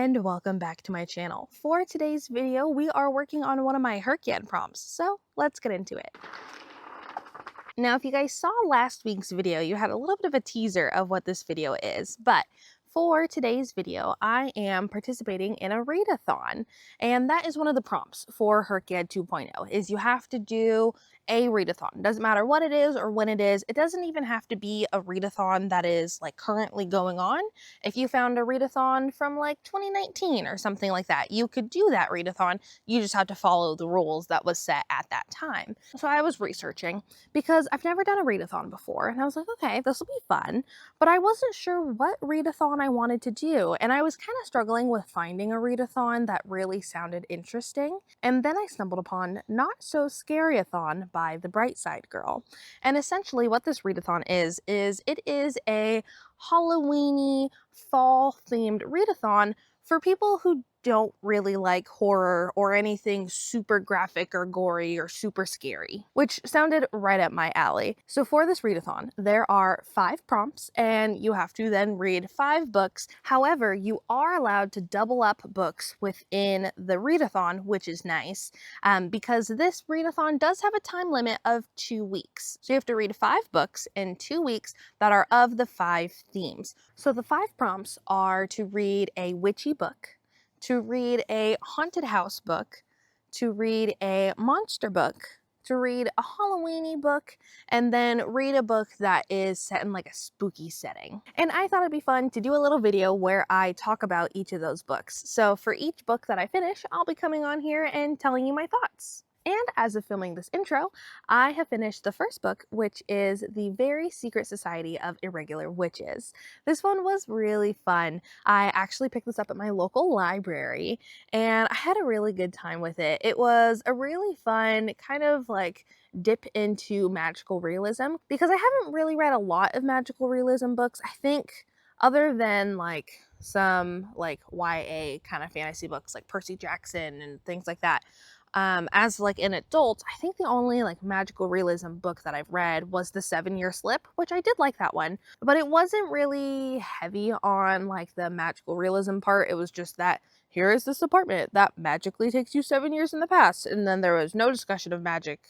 and welcome back to my channel. For today's video, we are working on one of my Herkian prompts, so let's get into it. Now, if you guys saw last week's video, you had a little bit of a teaser of what this video is, but for today's video, I am participating in a readathon, and that is one of the prompts for Herkian 2.0, is you have to do a readathon. Doesn't matter what it is or when it is. It doesn't even have to be a readathon that is like currently going on. If you found a readathon from like 2019 or something like that, you could do that readathon. You just have to follow the rules that was set at that time. So I was researching because I've never done a readathon before, and I was like, okay, this will be fun, but I wasn't sure what readathon I wanted to do, and I was kind of struggling with finding a readathon that really sounded interesting. And then I stumbled upon Not So Scaryathon by the Bright Side Girl. And essentially what this readathon is it is a Halloweeny fall themed readathon for people who don't really like horror or anything super graphic or gory or super scary, which sounded right up my alley. So for this readathon, there are 5 prompts and you have to then read 5 books. However, you are allowed to double up books within the readathon, which is nice because this readathon does have a time limit of 2 weeks. So you have to read 5 books in 2 weeks that are of the 5 themes. So the 5 prompts are to read a witchy book, to read a haunted house book, to read a monster book, to read a Halloweeny book, and then read a book that is set in like a spooky setting. And I thought it'd be fun to do a little video where I talk about each of those books. So for each book that I finish, I'll be coming on here and telling you my thoughts. And as of filming this intro, I have finished the first book, which is The Very Secret Society of Irregular Witches. This one was really fun. I actually picked this up at my local library, and I had a really good time with it. It was a really fun kind of like dip into magical realism, because I haven't really read a lot of magical realism books. I think other than like some like YA kind of fantasy books like Percy Jackson and things like that. As like an adult, I think the only like magical realism book that I've read was The 7-Year Slip, which I did like that one, but it wasn't really heavy on like the magical realism part. It was just that here is this apartment that magically takes you 7 years in the past, and then there was no discussion of magic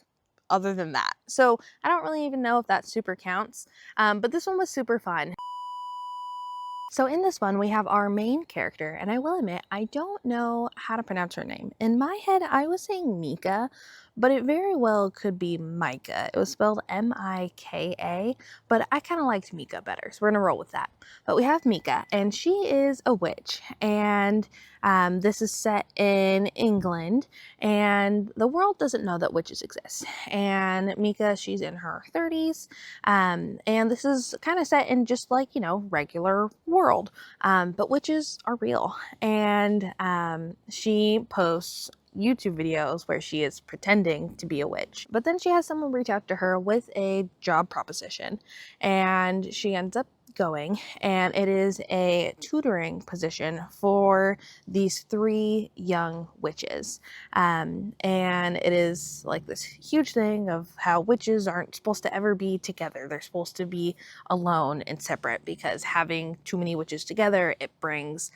other than that. So I don't really even know if that super counts, but this one was super fun. So in this one, we have our main character, and I will admit, I don't know how to pronounce her name. In my head, I was saying Mika, but it very well could be Micah. It was spelled M-I-K-A, but I kind of liked Mika better, so we're gonna roll with that. But we have Mika, and she is a witch, and this is set in England, and the world doesn't know that witches exist. And Mika, she's in her 30s, and this is kind of set in just like, you know, regular world, but witches are real. And she posts YouTube videos where she is pretending to be a witch, but then she has someone reach out to her with a job proposition, and she ends up going, and it is a tutoring position for these 3 young witches, and it is like this huge thing of how witches aren't supposed to ever be together. They're supposed to be alone and separate, because having too many witches together, it brings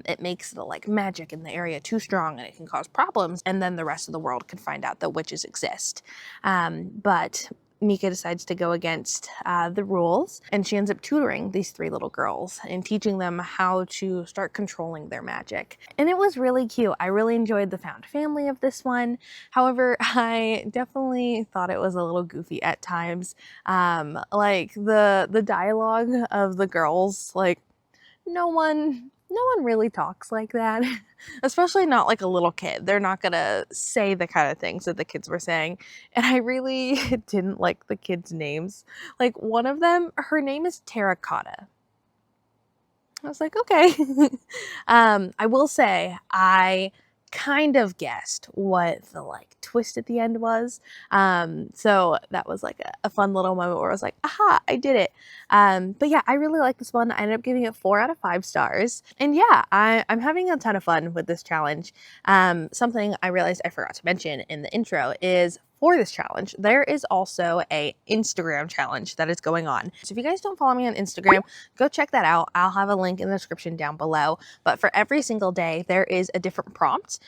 it makes the like magic in the area too strong, and it can cause problems, and then the rest of the world can find out that witches exist. But Mika decides to go against the rules, and she ends up tutoring these 3 little girls and teaching them how to start controlling their magic. And it was really cute. I really enjoyed the found family of this one. However, I definitely thought it was a little goofy at times. Like the dialogue of the girls, like no one really talks like that, especially not like a little kid. They're not gonna say the kind of things that the kids were saying. And I really didn't like the kids' names. Like one of them, her name is Terracotta. I was like, okay. I will say I kind of guessed what the like twist at the end was. So that was like a fun little moment where I was like, aha, I did it. But yeah, I really like this one. I ended up giving it 4 out of 5 stars. And yeah, I'm having a ton of fun with this challenge. Something I realized I forgot to mention in the intro is for this challenge, there is also a Instagram challenge that is going on. So if you guys don't follow me on Instagram, go check that out. I'll have a link in the description down below. But for every single day, there is a different prompt.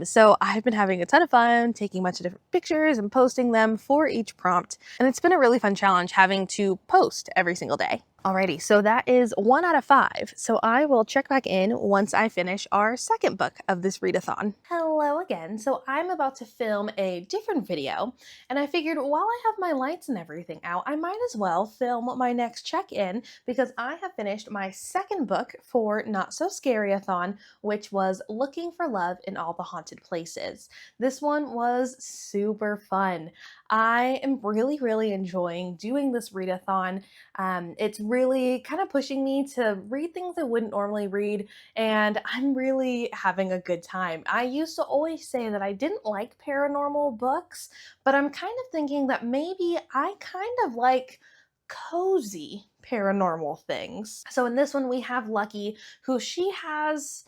So I've been having a ton of fun taking a bunch of different pictures and posting them for each prompt. And it's been a really fun challenge having to post every single day. Alrighty, so that is 1 out of 5. So I will check back in once I finish our second book of this readathon. Hello again. So I'm about to film a different video, and I figured while I have my lights and everything out, I might as well film my next check-in because I have finished my second book for Not So Scaryathon, which was Looking for Love in All the Haunted Places. This one was super fun. I am really enjoying doing this readathon. It's really kind of pushing me to read things I wouldn't normally read, and I'm really having a good time. I used to always say that I didn't like paranormal books, but I'm kind of thinking that maybe I kind of like cozy paranormal things. So in this one we have Lucky, who she has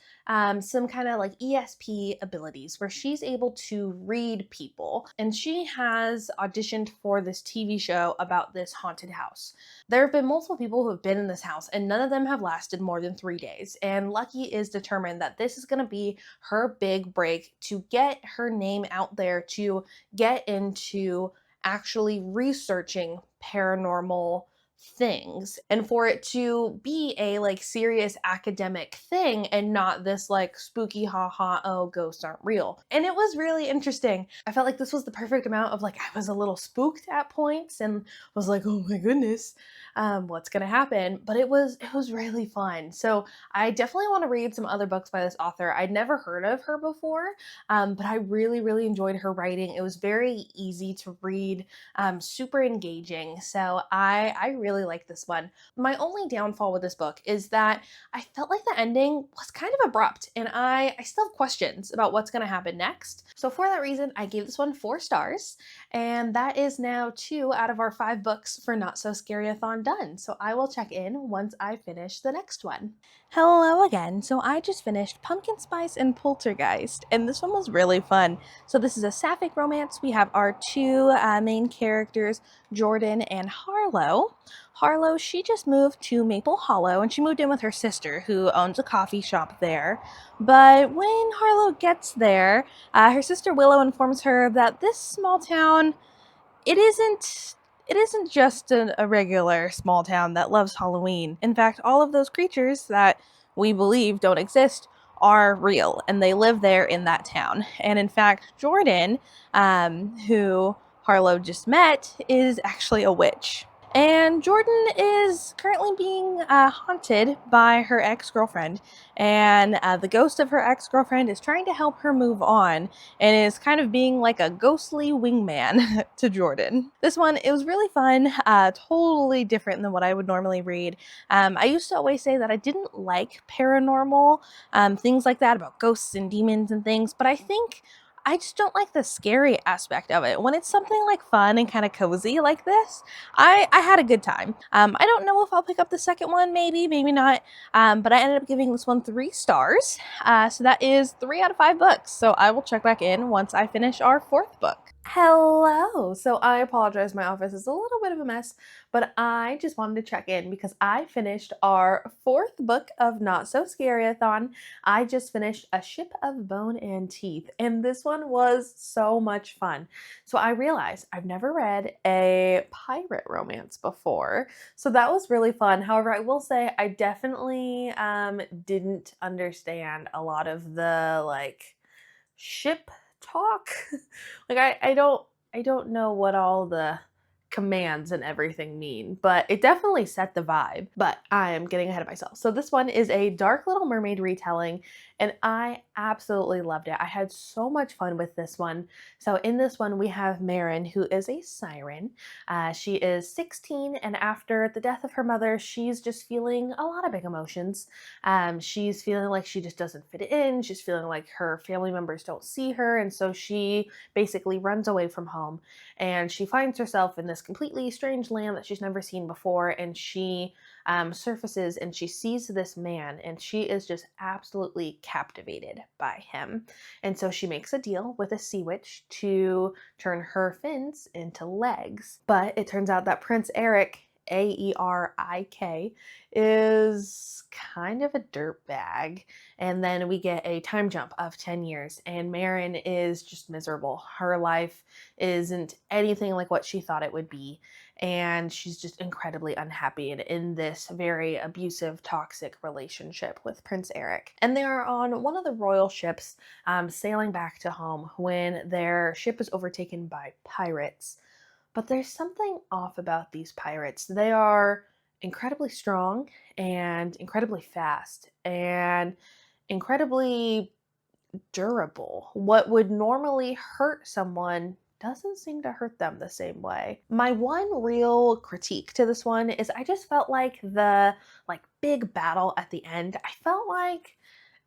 some kind of like ESP abilities where she's able to read people, and she has auditioned for this TV show about this haunted house. There have been multiple people who have been in this house, and none of them have lasted more than 3 days, and Lucky is determined that this is going to be her big break to get her name out there, to get into actually researching paranormal things, and for it to be a like serious academic thing and not this like spooky haha, oh, ghosts aren't real. And it was really interesting. I felt like this was the perfect amount of like, I was a little spooked at points and was like, oh my goodness, what's gonna happen? But it was really fun. So I definitely want to read some other books by this author. I'd never heard of her before, but I really enjoyed her writing. It was very easy to read, super engaging. So I really like this one. My only downfall with this book is that I felt like the ending was kind of abrupt, and I still have questions about what's going to happen next. So for that reason, I gave this one 4 stars, and that is now 2 out of our 5 books for Not So Scaryathon done. So I will check in once I finish the next one. Hello again. So I just finished Pumpkin Spice and Poltergeist, and this one was really fun. So this is a sapphic romance. We have our 2 main characters, Jordan and Harlow. Harlow, she just moved to Maple Hollow, and she moved in with her sister, who owns a coffee shop there. But when Harlow gets there, her sister Willow informs her that this small town, it isn't just a regular small town that loves Halloween. In fact, all of those creatures that we believe don't exist are real, and they live there in that town. And in fact, Jordan, who Harlow just met, is actually a witch. And Jordan is currently being haunted by her ex-girlfriend, and the ghost of her ex-girlfriend is trying to help her move on and is kind of being like a ghostly wingman to Jordan. This one, it was really fun, totally different than what I would normally read. I used to always say that I didn't like paranormal, things like that about ghosts and demons and things, but I think I just don't like the scary aspect of it. When it's something like fun and kind of cozy like this, I had a good time. I don't know if I'll pick up the second one, maybe not, but I ended up giving this one 3 stars. So that is 3 out of 5 books. So I will check back in once I finish our 4th book. Hello! So I apologize, my office is a little bit of a mess, but I just wanted to check in because I finished our 4th book of Not So Scaryathon. I just finished A Ship of Bone and Teeth, and this one was so much fun. So I realized I've never read a pirate romance before, so that was really fun. However, I will say I definitely didn't understand a lot of the like ship talk. Like I don't know what all the commands and everything mean, but it definitely set the vibe. But I am getting ahead of myself. So this one is a Dark Little Mermaid retelling, and I absolutely loved it. I had so much fun with this one. So in this one, we have Marin, who is a siren. She is 16, and after the death of her mother, she's just feeling a lot of big emotions. She's feeling like she just doesn't fit in. She's feeling like her family members don't see her, and so she basically runs away from home, and she finds herself in this this completely strange land that she's never seen before, and she surfaces and she sees this man, and she is just absolutely captivated by him. And so she makes a deal with a sea witch to turn her fins into legs. But it turns out that Prince Eric, Aerik, is kind of a dirtbag. And then we get a time jump of 10 years, and Marin is just miserable. Her life isn't anything like what she thought it would be, and she's just incredibly unhappy and in this very abusive, toxic relationship with Prince Eric. And they are on one of the royal ships sailing back to home when their ship is overtaken by pirates. But there's something off about these pirates. They are incredibly strong and incredibly fast and incredibly durable. What would normally hurt someone doesn't seem to hurt them the same way. My one real critique to this one is I just felt like the big battle at the end, I felt like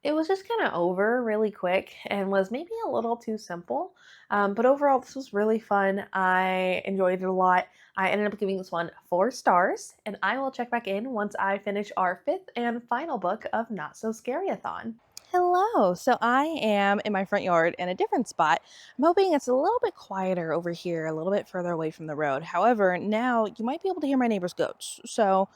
it was just kind of over really quick and was maybe a little too simple. But overall, this was really fun. I enjoyed it a lot. I ended up giving this one 4 stars, and I will check back in once I finish our 5th and final book of Not So Scaryathon. Hello. So I am in my front yard in a different spot. I'm hoping it's a little bit quieter over here, a little bit further away from the road. However, now you might be able to hear my neighbor's goats. So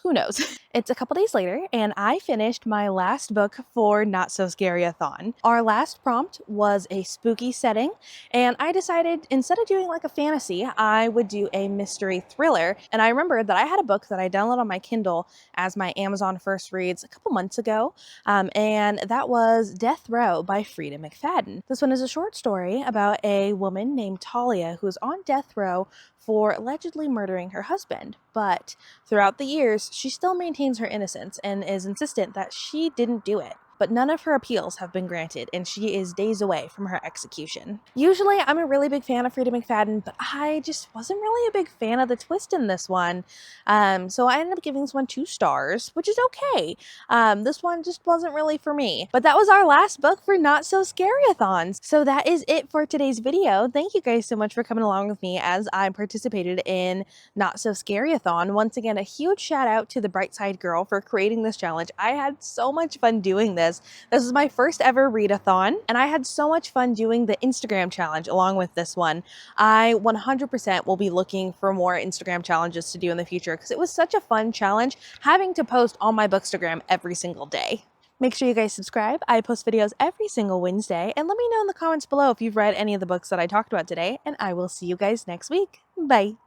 who knows? It's a couple days later, and I finished my last book for Not So Scaryathon. Our last prompt was a spooky setting, and I decided instead of doing like a fantasy, I would do a mystery thriller. And I remembered that I had a book that I downloaded on my Kindle as my Amazon First Reads a couple months ago, and that was Death Row by Frida McFadden. This one is a short story about a woman named Talia who is on death row for allegedly murdering her husband. But throughout the years, she still maintains her innocence and is insistent that she didn't do it. But none of her appeals have been granted, and she is days away from her execution. Usually, I'm a really big fan of Frida McFadden, but I just wasn't really a big fan of the twist in this one. So I ended up giving this one 2 stars, which is okay. This one just wasn't really for me. But that was our last book for Not So Scaryathons. So that is it for today's video. Thank you guys so much for coming along with me as I participated in Not So Scaryathon. Once again, a huge shout out to the Brightside Girl for creating this challenge. I had so much fun doing this. This was my first ever readathon, and I had so much fun doing the Instagram challenge along with this one. I 100% will be looking for more Instagram challenges to do in the future because it was such a fun challenge having to post on my Bookstagram every single day. Make sure you guys subscribe. I post videos every single Wednesday, and let me know in the comments below if you've read any of the books that I talked about today, and I will see you guys next week. Bye!